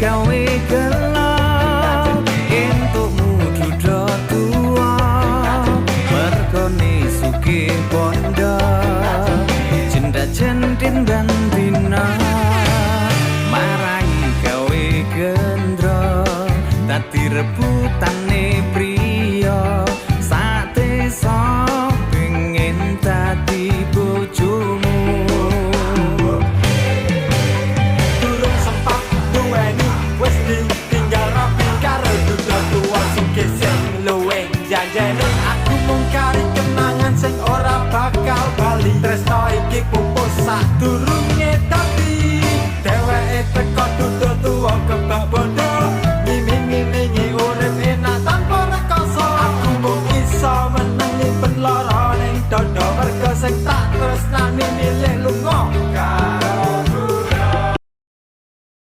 gawe gelo entukmu duda tua mergone sugih bondo jenda jendin dan dina marai gawe gendro dadi rebutane priya sate sok pengen dadi bojomu durung sempat duweni wis ditinggal rapi karo duda tua sugih sing luwih janjene